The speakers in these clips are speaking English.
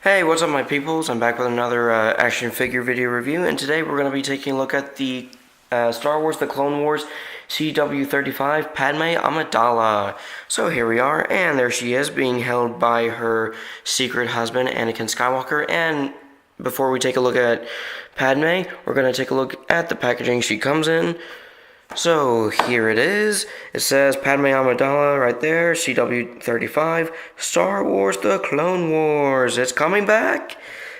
Hey, what's up my peoples? I'm back with another action figure video review, and today we're going to be taking a look at the Star Wars The Clone Wars CW35 Padmé Amidala. So here we are, and there she is, being held by her secret husband, Anakin Skywalker, and before we take a look at Padmé, we're going to take a look at the packaging she comes in. So here it is. It says Padmé Amidala right there, CW35, Star Wars The Clone Wars. It's coming back.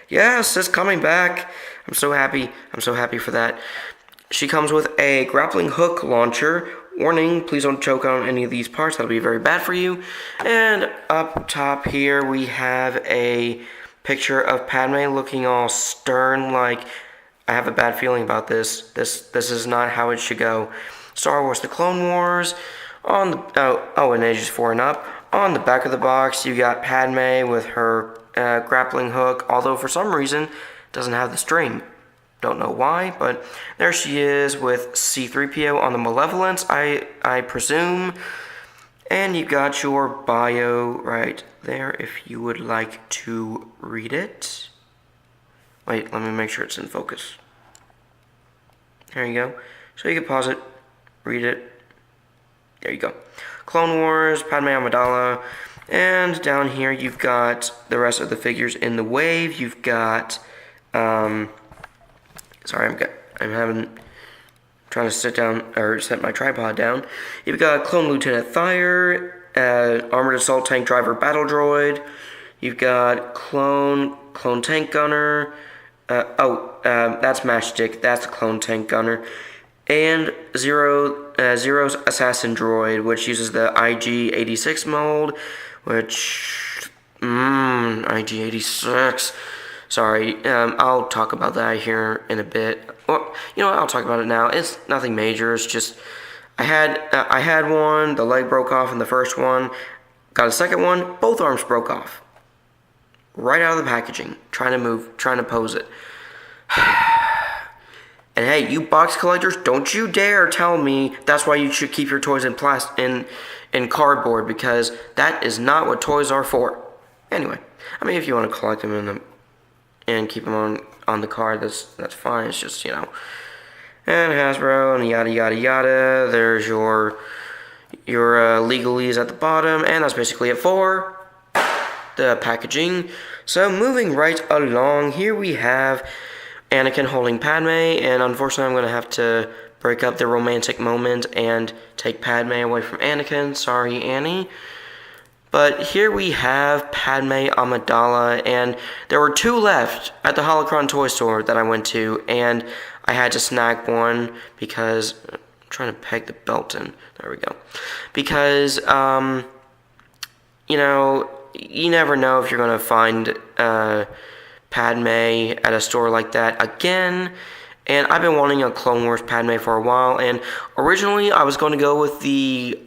Yes, it's coming back. I'm so happy. I'm so happy for that. She comes with a grappling hook launcher. Warning, please don't choke on any of these parts. That'll be very bad for you. And up top here we have a picture of Padmé looking all stern, like, I have a bad feeling about this. This is not how it should go. Star Wars: The Clone Wars. On the and ages 4 and up. On the back of the box, you got Padmé with her grappling hook. Although for some reason, doesn't have the string. Don't know why, but there she is with C-3PO on the Malevolence, I presume. And you got your bio right there, if you would like to read it. Wait, let me make sure it's in focus. There you go. So you can pause it, read it. There you go. Clone Wars, Padmé Amidala. And down here you've got the rest of the figures in the wave. You've got, sorry, I'm trying to sit down, or set my tripod down. You've got Clone Lieutenant Thyre, Armored Assault Tank Driver Battle Droid. You've got Clone Tank Gunner. That's Matchstick. That's the Clone Tank Gunner. And Zero's Assassin Droid, which uses the IG-86 mold, which... IG-86. Sorry, I'll talk about that here in a bit. Well, you know what, I'll talk about it now. It's nothing major, it's just... I had one, the leg broke off in the first one. Got a second one, both arms broke off. Right out of the packaging, trying to pose it. And hey, you box collectors, don't you dare tell me that's why you should keep your toys in cardboard, because that is not what toys are for. Anyway, I mean, if you want to collect them and keep them on the card, that's fine. It's just, you know. And Hasbro and yada yada yada. There's your legalese at the bottom, and that's basically it for the packaging. So moving right along, here we have Anakin holding Padmé, and unfortunately I'm going to have to break up the romantic moment and take Padmé away from Anakin. Sorry, Annie. But here we have Padmé Amidala, and there were 2 left at the Holocron toy store that I went to, and I had to snag one because I'm trying to peg the belt in. There we go. Because you know, you never know if you're going to find Padmé at a store like that again. And I've been wanting a Clone Wars Padmé for a while. And originally I was going to go with the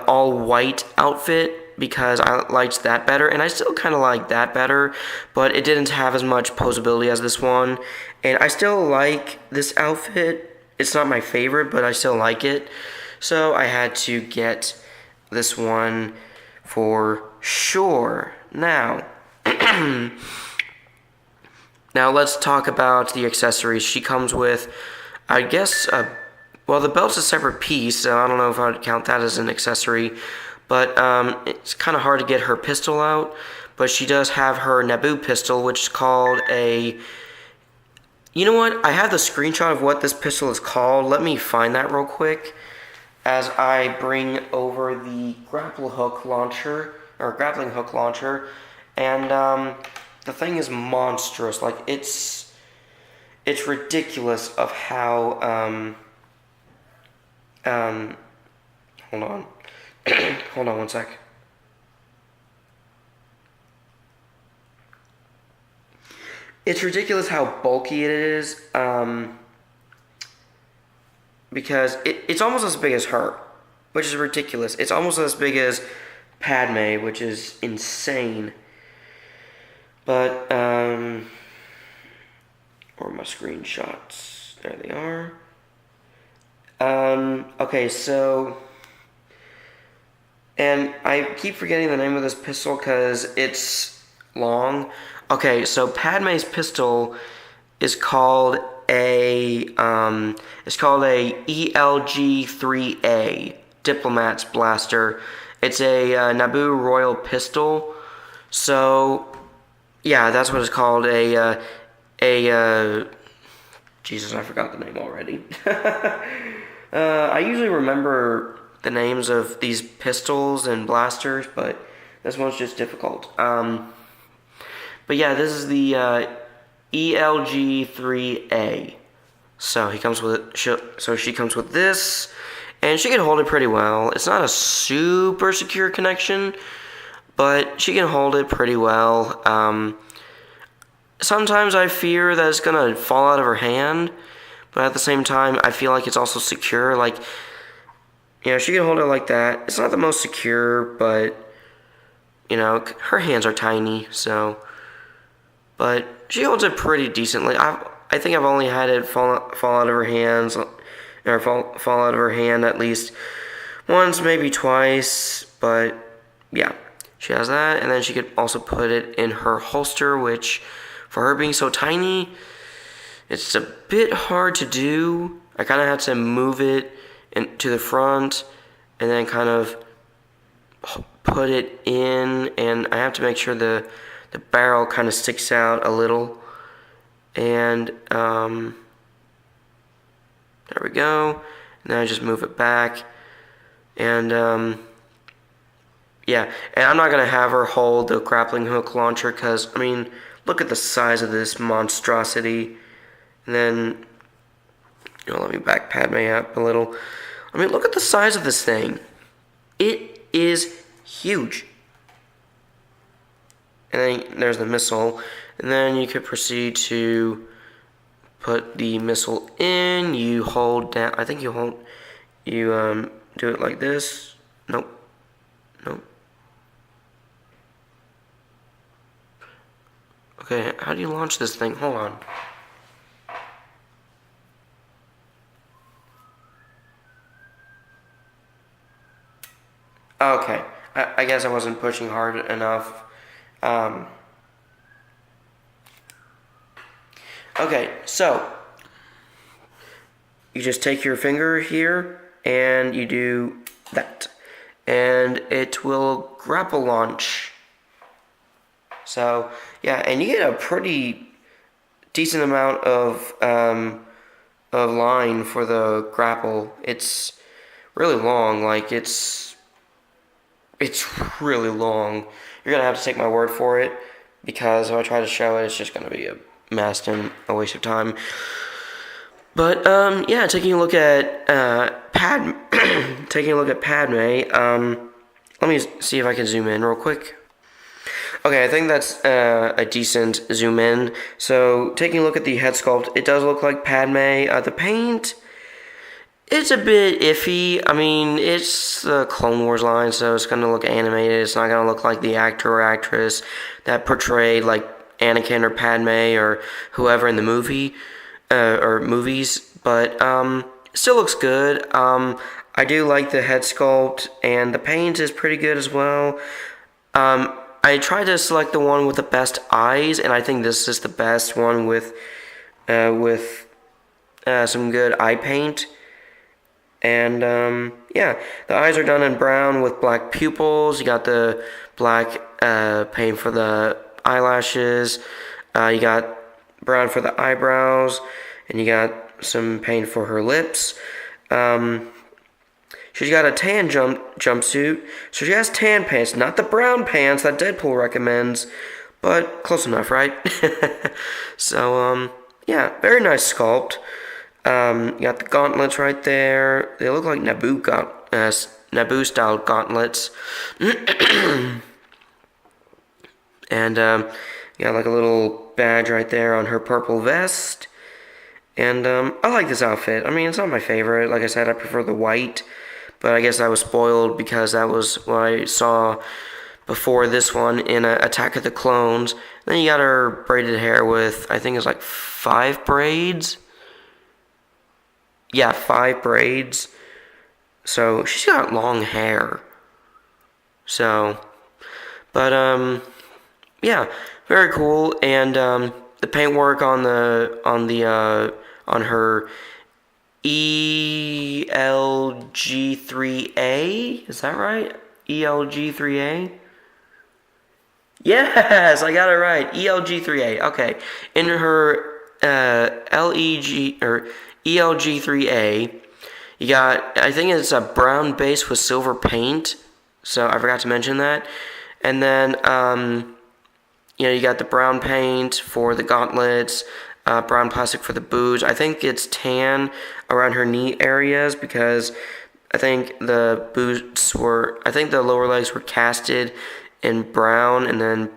all-white outfit because I liked that better. And I still kind of like that better. But it didn't have as much posability as this one. And I still like this outfit. It's not my favorite, but I still like it. So I had to get this one for sure. Now, now let's talk about the accessories. She comes with, I guess, well, the belt's a separate piece, so I don't know if I would count that as an accessory, but it's kind of hard to get her pistol out, but she does have her Naboo pistol, which is called a... You know what? I have the screenshot of what this pistol is called. Let me find that real quick as I bring over the grappling hook launcher, and the thing is monstrous. Like, it's ridiculous of how hold on. Hold on one sec. It's ridiculous how bulky it is, because it's almost as big as her, which is ridiculous. It's almost as big as Padmé, which is insane. But, where are my screenshots? There they are. Okay, so, and I keep forgetting the name of this pistol because it's long. Okay, so Padme's pistol is called a ELG-3A Diplomat's Blaster. It's a Naboo Royal pistol. So yeah, that's what it's called. Jesus, I forgot the name already. I usually remember the names of these pistols and blasters, but this one's just difficult. But yeah, this is the ELG-3A. So he comes with she comes with this, and she can hold it pretty well. It's not a super secure connection, but she can hold it pretty well. Sometimes I fear that it's gonna fall out of her hand, but at the same time, I feel like it's also secure. Like, you know, she can hold it like that. It's not the most secure, but you know, her hands are tiny, so. But she holds it pretty decently. I think I've only had it fall out of her hands, or fall out of her hand at least once, maybe twice. But yeah, she has that, and then she could also put it in her holster, which, for her being so tiny, it's a bit hard to do. I kind of had to move it to the front, and then kind of put it in, and I have to make sure the barrel kind of sticks out a little. And there we go. And then I just move it back. And yeah, and I'm not gonna have her hold the grappling hook launcher, because I mean, look at the size of this monstrosity. And then, you know, let me back Padmé up a little. I mean, look at the size of this thing. It is huge. And then there's the missile. And then you could proceed to put the missile in. You hold down. I think you do it like this. Nope. Nope. Okay, how do you launch this thing? Hold on. Okay, I guess I wasn't pushing hard enough. Okay, so you just take your finger here and you do that, and it will grapple launch. So yeah, and you get a pretty decent amount of line for the grapple. It's really long, like it's really long. You're gonna have to take my word for it, because if I try to show it, it's just gonna be a mess and a waste of time. But yeah, taking a look at Padmé. Let me see if I can zoom in real quick. Okay, I think that's a decent zoom in. So taking a look at the head sculpt, it does look like Padmé. The paint, it's a bit iffy. I mean, it's the Clone Wars line, so it's gonna look animated. It's not gonna look like the actor or actress that portrayed like Anakin or Padmé or whoever in the movie or movies. But it still looks good. I do like the head sculpt, and the paint is pretty good as well. I tried to select the one with the best eyes, and I think this is the best one with some good eye paint. And yeah, the eyes are done in brown with black pupils. You got the black paint for the eyelashes. You got brown for the eyebrows, and you got some paint for her lips. She's got a tan jumpsuit, so she has tan pants, not the brown pants that Deadpool recommends, but close enough, right? So, yeah, very nice sculpt. You got the gauntlets right there. They look like Naboo-style gauntlets. And, you got like a little badge right there on her purple vest. And, I like this outfit. I mean, it's not my favorite. Like I said, I prefer the white. But I guess I was spoiled because that was what I saw before this one in Attack of the Clones. Then you got her braided hair with, I think it's like 5 braids. Yeah, 5 braids. So she's got long hair. So, but yeah, very cool. And the paintwork on her ELG3A, is that right? ELG3A? Yes, I got it right. ELG3A. Okay. In her LEG or ELG3A, you got, I think it's a brown base with silver paint. So I forgot to mention that. And then you got the brown paint for the gauntlets, brown plastic for the boots. I think it's tan around her knee areas because I think the lower legs were casted in brown, and then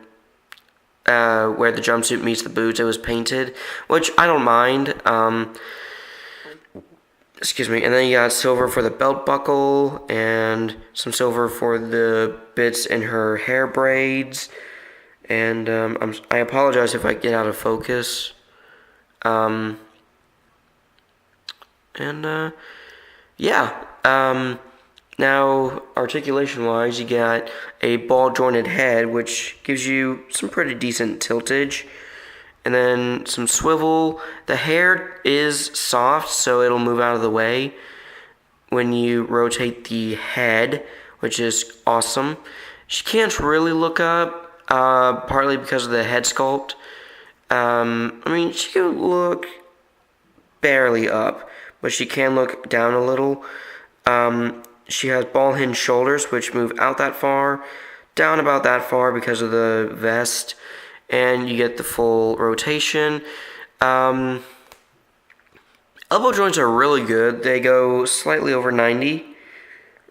where the jumpsuit meets the boots, it was painted, which I don't mind. Excuse me. And then you got silver for the belt buckle and some silver for the bits in her hair braids. And I apologize if I get out of focus. Yeah. Now, articulation-wise, you got a ball-jointed head, which gives you some pretty decent tiltage. And then some swivel. The hair is soft, so it'll move out of the way when you rotate the head, which is awesome. She can't really look up, partly because of the head sculpt. She can look barely up, but she can look down a little. She has ball hinge shoulders, which move out that far, down about that far because of the vest, and you get the full rotation. Elbow joints are really good. They go slightly over 90,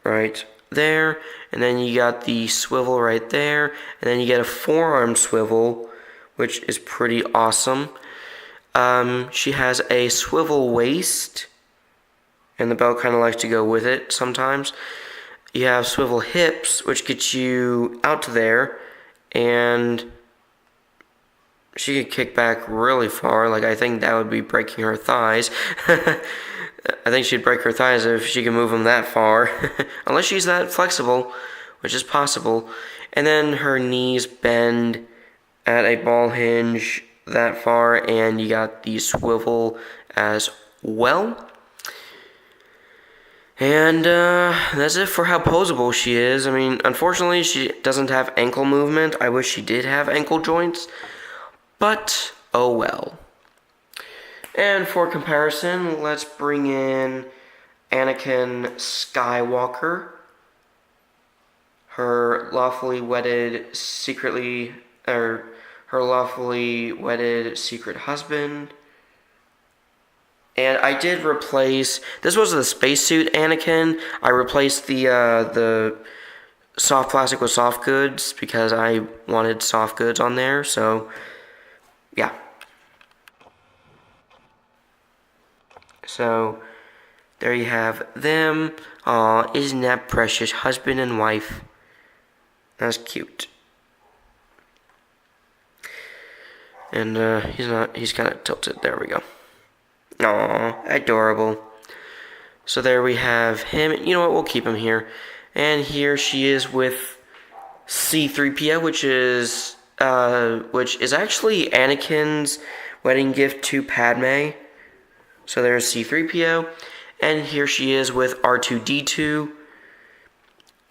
right there, and then you got the swivel right there, and then you get a forearm swivel, which is pretty awesome. She has a swivel waist, and the belt kind of likes to go with it sometimes. You have swivel hips, which gets you out to there, and she could kick back really far. Like, I think that would be breaking her thighs. I think she'd break her thighs if she can move them that far. Unless she's that flexible, which is possible. And then her knees bend at a ball hinge that far, and you got the swivel as well. And that's it for how posable she is. I mean, unfortunately, she doesn't have ankle movement. I wish she did have ankle joints, but oh well. And for comparison, let's bring in Anakin Skywalker, her lawfully wedded secret husband. And I did replace, this was the spacesuit Anakin. I replaced the soft plastic with soft goods because I wanted soft goods on there, so yeah. So there you have them. Aw, isn't that precious? Husband and wife. That's cute. And he's kind of tilted. There we go. Aw, adorable. So there we have him. You know what? We'll keep him here. And here she is with C-3PO, which is actually Anakin's wedding gift to Padmé. So there's C-3PO. And here she is with R2-D2,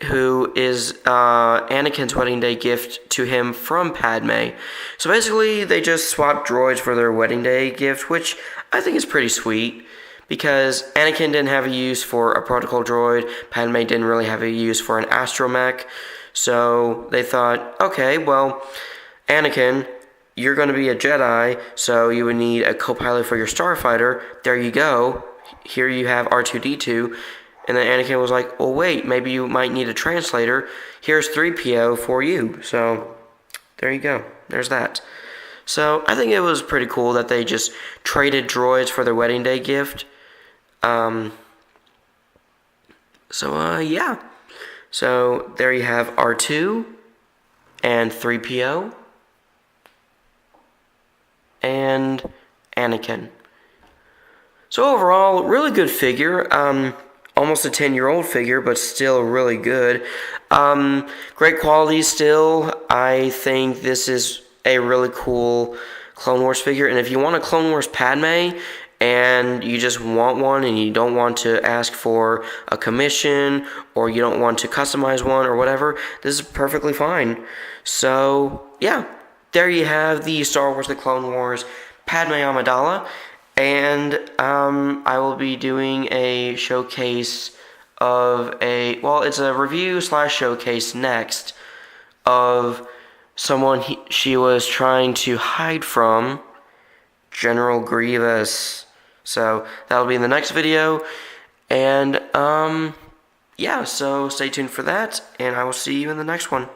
who is Anakin's wedding day gift to him from Padmé. So basically, they just swapped droids for their wedding day gift, which I think is pretty sweet, because Anakin didn't have a use for a protocol droid, Padmé didn't really have a use for an astromech, so they thought, okay, well, Anakin, you're going to be a Jedi, so you would need a co-pilot for your starfighter. There you go. Here you have R2-D2. And then Anakin was like, well, wait, maybe you might need a translator. Here's 3PO for you. So there you go. There's that. So I think it was pretty cool that they just traded droids for their wedding day gift. Yeah. So there you have R2 and 3PO and Anakin. So overall, really good figure. Almost a 10-year-old figure, but still really good. Great quality still. I think this is a really cool Clone Wars figure, and if you want a Clone Wars Padmé, and you just want one and you don't want to ask for a commission or you don't want to customize one or whatever, this is perfectly fine. So yeah, there you have the Star Wars The Clone Wars Padmé Amidala, and I will be doing a showcase of it's a review slash showcase next of someone she was trying to hide from, General Grievous. So that'll be in the next video, and yeah, so stay tuned for that, and I will see you in the next one.